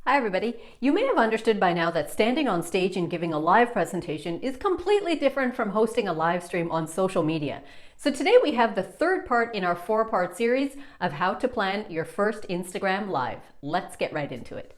Hi everybody. You may have understood by now that standing on stage and giving a live presentation is completely different from hosting a live stream on social media. So today we have the third part in our 4-part series of how to plan your first Instagram live. Let's get right into it.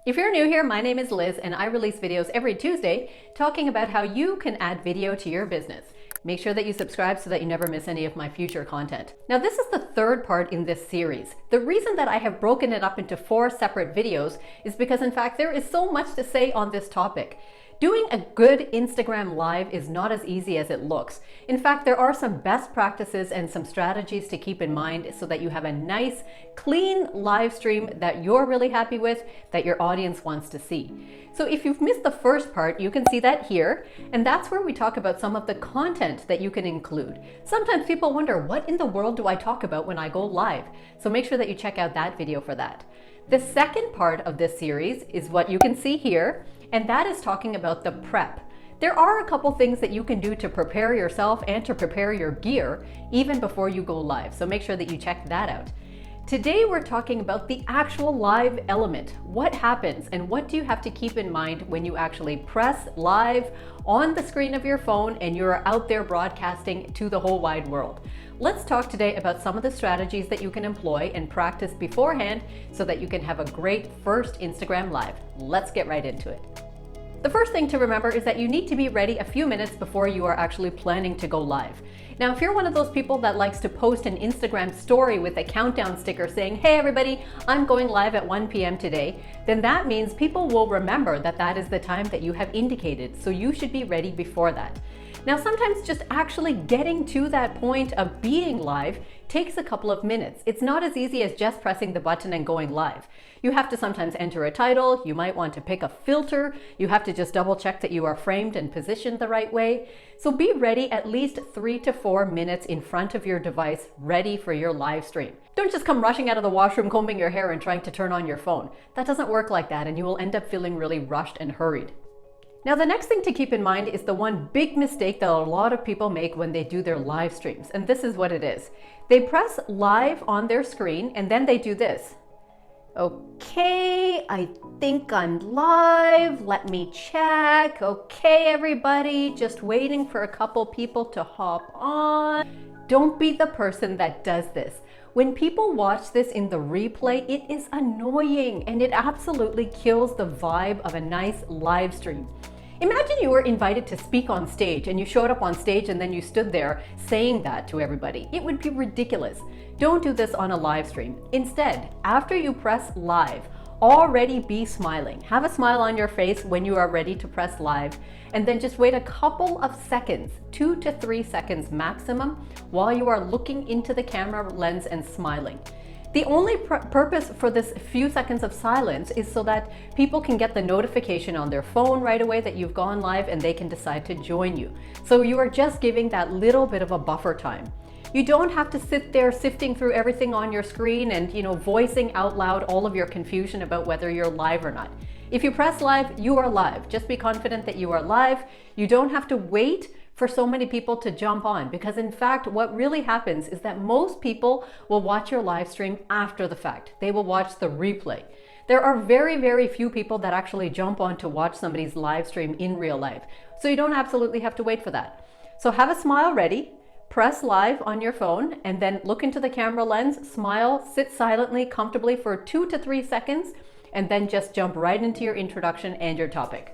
If you're new here, my name is Liz and I release videos every Tuesday talking about how you can add video to your business. Make sure that you subscribe so that you never miss any of my future content. Now, this is the third part in this series. The reason that I have broken it up into 4 separate videos is because, in fact, there is so much to say on this topic. Doing a good Instagram live is not as easy as it looks. In fact, there are some best practices and some strategies to keep in mind so that you have a nice, clean live stream that you're really happy with, that your audience wants to see. So if you've missed the first part, you can see that here, and that's where we talk about some of the content that you can include. Sometimes people wonder, what in the world do I talk about when I go live? So make sure that you check out that video for that. The second part of this series is what you can see here, and that is talking about the prep. There are a couple things that you can do to prepare yourself and to prepare your gear even before you go live, so make sure that you check that out. Today we're talking about the actual live element. What happens and what do you have to keep in mind when you actually press live on the screen of your phone and you're out there broadcasting to the whole wide world? Let's talk today about some of the strategies that you can employ and practice beforehand so that you can have a great first Instagram live. Let's get right into it. The first thing to remember is that you need to be ready a few minutes before you are actually planning to go live. Now, if you're one of those people that likes to post an Instagram story with a countdown sticker saying, "Hey everybody, I'm going live at 1 p.m. today," then that means people will remember that that is the time that you have indicated, so you should be ready before that. Now, sometimes just actually getting to that point of being live takes a couple of minutes. It's not as easy as just pressing the button and going live. You have to sometimes enter a title, you might want to pick a filter, you have to just double check that you are framed and positioned the right way. So be ready at least 3 to 4 minutes in front of your device, ready for your live stream. Don't just come rushing out of the washroom, combing your hair and trying to turn on your phone. That doesn't work like that, and you will end up feeling really rushed and hurried. Now, the next thing to keep in mind is the one big mistake that a lot of people make when they do their live streams, and this is what it is. They press live on their screen and then they do this. Okay, I think I'm live. Let me check. Okay, everybody, just waiting for a couple people to hop on. Don't be the person that does this. When people watch this in the replay, it is annoying and it absolutely kills the vibe of a nice live stream. Imagine you were invited to speak on stage and you showed up on stage and then you stood there saying that to everybody. It would be ridiculous. Don't do this on a live stream. Instead, after you press live, already be smiling. Have a smile on your face when you are ready to press live, and then just wait a couple of seconds, 2 to 3 seconds maximum, while you are looking into the camera lens and smiling. The only purpose for this few seconds of silence is so that people can get the notification on their phone right away that you've gone live and they can decide to join you. So you are just giving that little bit of a buffer time. You don't have to sit there sifting through everything on your screen and, voicing out loud all of your confusion about whether you're live or not. If you press live, you are live. Just be confident that you are live. You don't have to wait for so many people to jump on, because in fact, what really happens is that most people will watch your live stream after the fact. They will watch the replay. There are very, very few people that actually jump on to watch somebody's live stream in real life. So you don't absolutely have to wait for that. So have a smile ready, press live on your phone, and then look into the camera lens, smile, sit silently, comfortably for 2 to 3 seconds, and then just jump right into your introduction and your topic.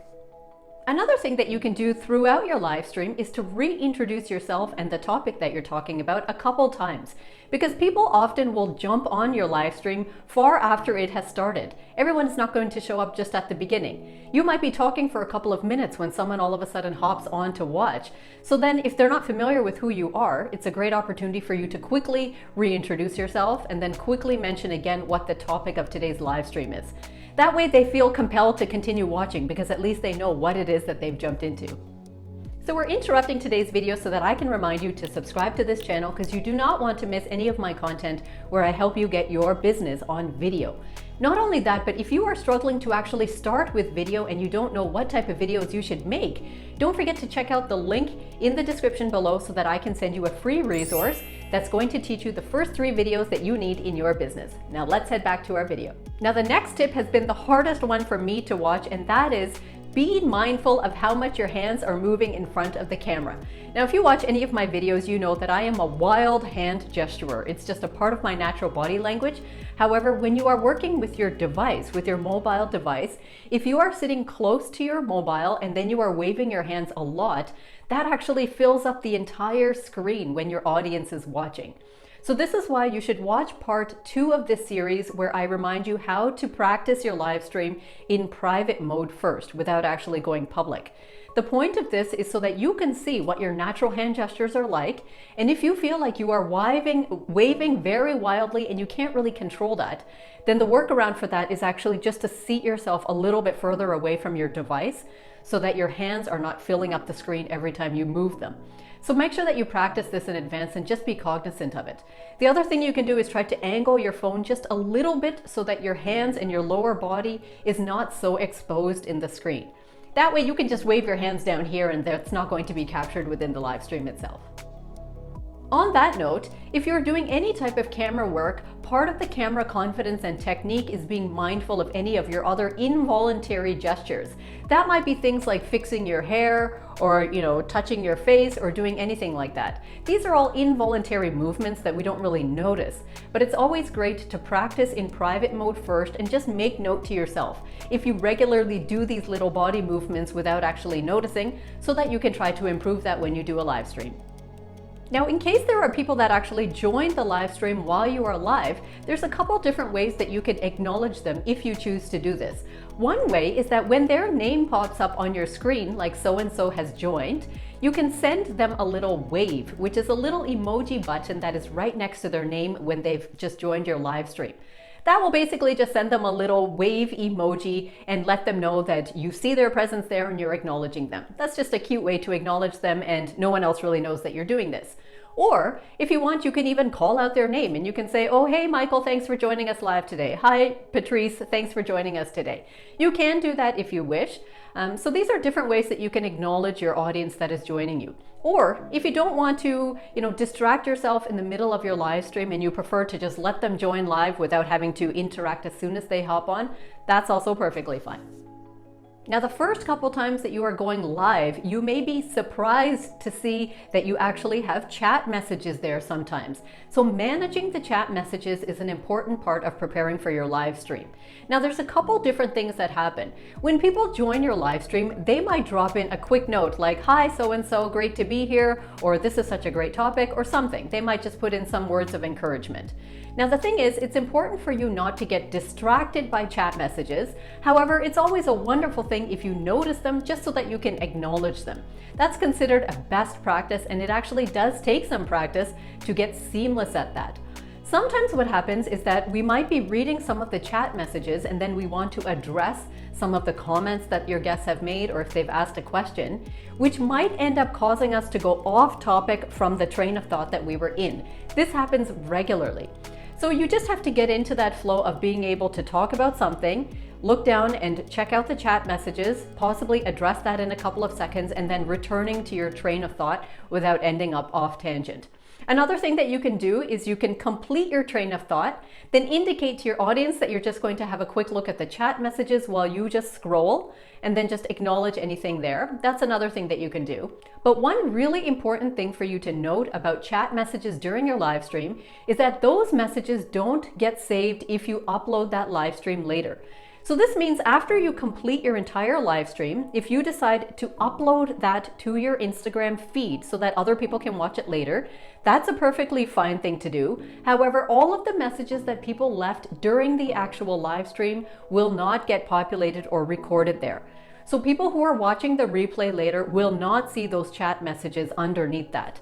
Another thing that you can do throughout your live stream is to reintroduce yourself and the topic that you're talking about a couple times, because people often will jump on your live stream far after it has started. Everyone is not going to show up just at the beginning. You might be talking for a couple of minutes when someone all of a sudden hops on to watch. So then if they're not familiar with who you are, it's a great opportunity for you to quickly reintroduce yourself and then quickly mention again what the topic of today's live stream is. That way they feel compelled to continue watching because at least they know what it is that they've jumped into. So we're interrupting today's video so that I can remind you to subscribe to this channel because you do not want to miss any of my content where I help you get your business on video. Not only that, but if you are struggling to actually start with video and you don't know what type of videos you should make, don't forget to check out the link in the description below so that I can send you a free resource that's going to teach you the first 3 videos that you need in your business. Now let's head back to our video. Now the next tip has been the hardest one for me to watch, and that is be mindful of how much your hands are moving in front of the camera. Now, if you watch any of my videos, you know that I am a wild hand gesturer. It's just a part of my natural body language. However, when you are working with your device, with your mobile device, if you are sitting close to your mobile and then you are waving your hands a lot, that actually fills up the entire screen when your audience is watching. So this is why you should watch part 2 of this series, where I remind you how to practice your live stream in private mode first without actually going public. The point of this is so that you can see what your natural hand gestures are like, and if you feel like you are waving very wildly and you can't really control that, then the workaround for that is actually just to seat yourself a little bit further away from your device so that your hands are not filling up the screen every time you move them. So make sure that you practice this in advance and just be cognizant of it. The other thing you can do is try to angle your phone just a little bit so that your hands and your lower body is not so exposed in the screen. That way you can just wave your hands down here and that's not going to be captured within the live stream itself. On that note, if you're doing any type of camera work, part of the camera confidence and technique is being mindful of any of your other involuntary gestures. That might be things like fixing your hair or, touching your face or doing anything like that. These are all involuntary movements that we don't really notice, but it's always great to practice in private mode first and just make note to yourself if you regularly do these little body movements without actually noticing, so that you can try to improve that when you do a live stream. Now, in case there are people that actually join the live stream while you are live, there's a couple different ways that you can acknowledge them if you choose to do this. One way is that when their name pops up on your screen, like so-and-so has joined, you can send them a little wave, which is a little emoji button that is right next to their name when they've just joined your live stream. That will basically just send them a little wave emoji and let them know that you see their presence there and you're acknowledging them. That's just a cute way to acknowledge them, and no one else really knows that you're doing this. Or if you want, you can even call out their name and you can say, "Oh, hey, Michael, thanks for joining us live today. Hi, Patrice, thanks for joining us today." You can do that if you wish. So these are different ways that you can acknowledge your audience that is joining you. Or if you don't want to, distract yourself in the middle of your live stream and you prefer to just let them join live without having to interact as soon as they hop on, that's also perfectly fine. Now, the first couple times that you are going live, you may be surprised to see that you actually have chat messages there sometimes. So managing the chat messages is an important part of preparing for your live stream. Now, there's a couple different things that happen. When people join your live stream, they might drop in a quick note like, "Hi, so-and-so, great to be here," or "This is such a great topic," or something. They might just put in some words of encouragement. Now, the thing is, it's important for you not to get distracted by chat messages. However, it's always a wonderful thing if you notice them just so that you can acknowledge them. That's considered a best practice, and it actually does take some practice to get seamless at that. Sometimes what happens is that we might be reading some of the chat messages and then we want to address some of the comments that your guests have made, or if they've asked a question, which might end up causing us to go off topic from the train of thought that we were in. This happens regularly. So you just have to get into that flow of being able to talk about something, look down and check out the chat messages, possibly address that in a couple of seconds, and then returning to your train of thought without ending up off tangent. Another thing that you can do is you can complete your train of thought, then indicate to your audience that you're just going to have a quick look at the chat messages while you just scroll, and then just acknowledge anything there. That's another thing that you can do. But one really important thing for you to note about chat messages during your live stream is that those messages don't get saved if you upload that live stream later. So this means after you complete your entire live stream, if you decide to upload that to your Instagram feed so that other people can watch it later, that's a perfectly fine thing to do. However, all of the messages that people left during the actual live stream will not get populated or recorded there. So people who are watching the replay later will not see those chat messages underneath that.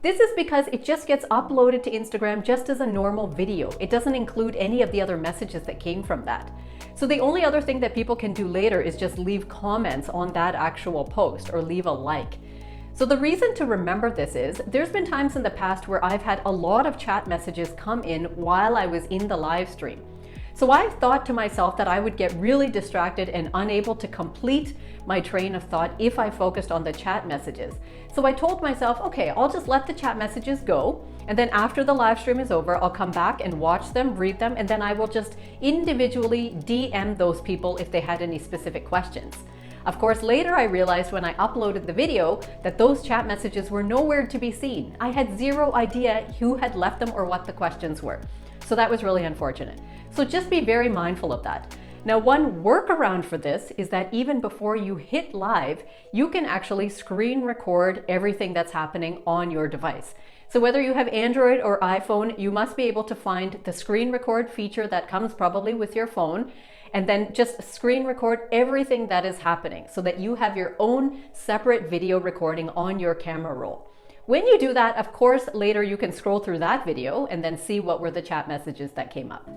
This is because it just gets uploaded to Instagram just as a normal video. It doesn't include any of the other messages that came from that. So the only other thing that people can do later is just leave comments on that actual post or leave a like. So the reason to remember this is there's been times in the past where I've had a lot of chat messages come in while I was in the live stream. So I thought to myself that I would get really distracted and unable to complete my train of thought if I focused on the chat messages. So I told myself, okay, I'll just let the chat messages go. And then after the live stream is over, I'll come back and watch them, read them, and then I will just individually DM those people if they had any specific questions. Of course, later I realized when I uploaded the video that those chat messages were nowhere to be seen. I had zero idea who had left them or what the questions were. So that was really unfortunate. So just be very mindful of that. Now, one workaround for this is that even before you hit live, you can actually screen record everything that's happening on your device. So whether you have Android or iPhone, you must be able to find the screen record feature that comes probably with your phone, and then just screen record everything that is happening so that you have your own separate video recording on your camera roll. When you do that, of course, later you can scroll through that video and then see what were the chat messages that came up.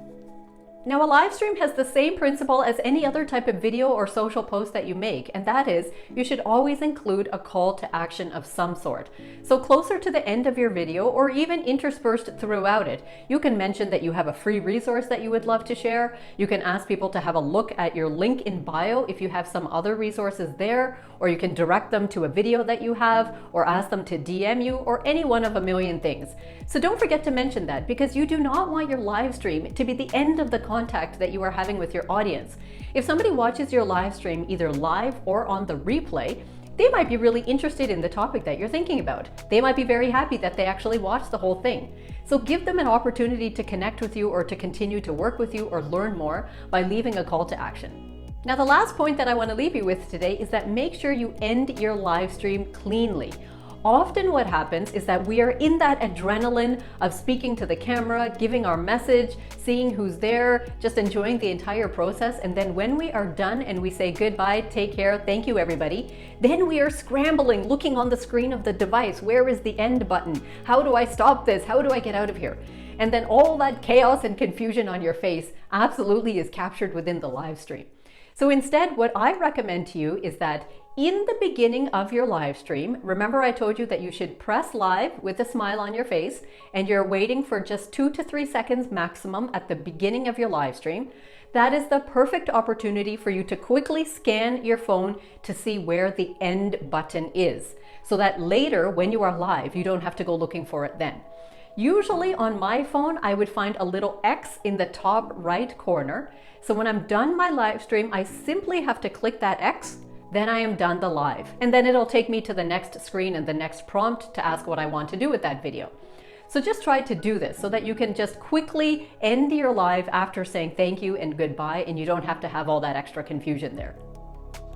Now, a live stream has the same principle as any other type of video or social post that you make, and that is you should always include a call to action of some sort. So closer to the end of your video or even interspersed throughout it, you can mention that you have a free resource that you would love to share. You can ask people to have a look at your link in bio if you have some other resources there, or you can direct them to a video that you have, or ask them to DM you, or any one of a million things. So don't forget to mention that, because you do not want your live stream to be the end of the contact that you are having with your audience. If somebody watches your live stream either live or on the replay, they might be really interested in the topic that you're thinking about. They might be very happy that they actually watched the whole thing. So give them an opportunity to connect with you or to continue to work with you or learn more by leaving a call to action. Now, the last point that I want to leave you with today is that make sure you end your live stream cleanly. Often what happens is that we are in that adrenaline of speaking to the camera, giving our message, seeing who's there, just enjoying the entire process. And then when we are done and we say goodbye, take care, thank you everybody, then we are scrambling, looking on the screen of the device. Where is the end button? How do I stop this? How do I get out of here? And then all that chaos and confusion on your face absolutely is captured within the live stream. So instead, what I recommend to you is that in the beginning of your live stream, remember I told you that you should press live with a smile on your face, and you're waiting for just 2 to 3 seconds maximum at the beginning of your live stream. That is the perfect opportunity for you to quickly scan your phone to see where the end button is, so that later when you are live, you don't have to go looking for it then. Usually on my phone, I would find a little X in the top right corner. So when I'm done my live stream, I simply have to click that X, then I am done the live. And then it'll take me to the next screen and the next prompt to ask what I want to do with that video. So just try to do this so that you can just quickly end your live after saying thank you and goodbye, and you don't have to have all that extra confusion there.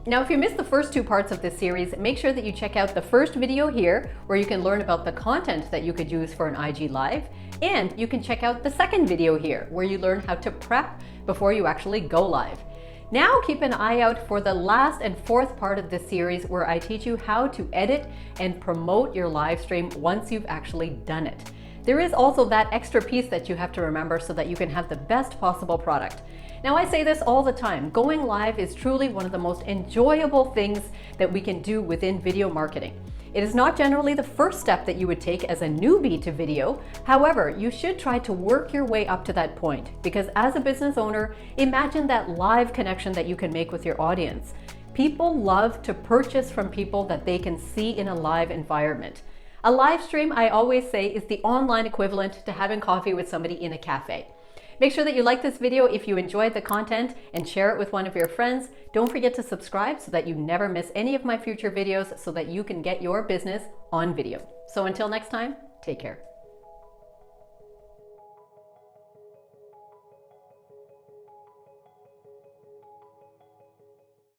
Now, if you missed the first 2 parts of this series, make sure that you check out the first video here where you can learn about the content that you could use for an IG Live. And you can check out the second video here where you learn how to prep before you actually go live. Now keep an eye out for the last and 4th part of this series where I teach you how to edit and promote your live stream once you've actually done it. There is also that extra piece that you have to remember so that you can have the best possible product. Now, I say this all the time, going live is truly one of the most enjoyable things that we can do within video marketing. It is not generally the first step that you would take as a newbie to video. However, you should try to work your way up to that point, because as a business owner, imagine that live connection that you can make with your audience. People love to purchase from people that they can see in a live environment. A live stream, I always say, is the online equivalent to having coffee with somebody in a cafe. Make sure that you like this video if you enjoyed the content and share it with one of your friends. Don't forget to subscribe so that you never miss any of my future videos so that you can get your business on video. So until next time, take care.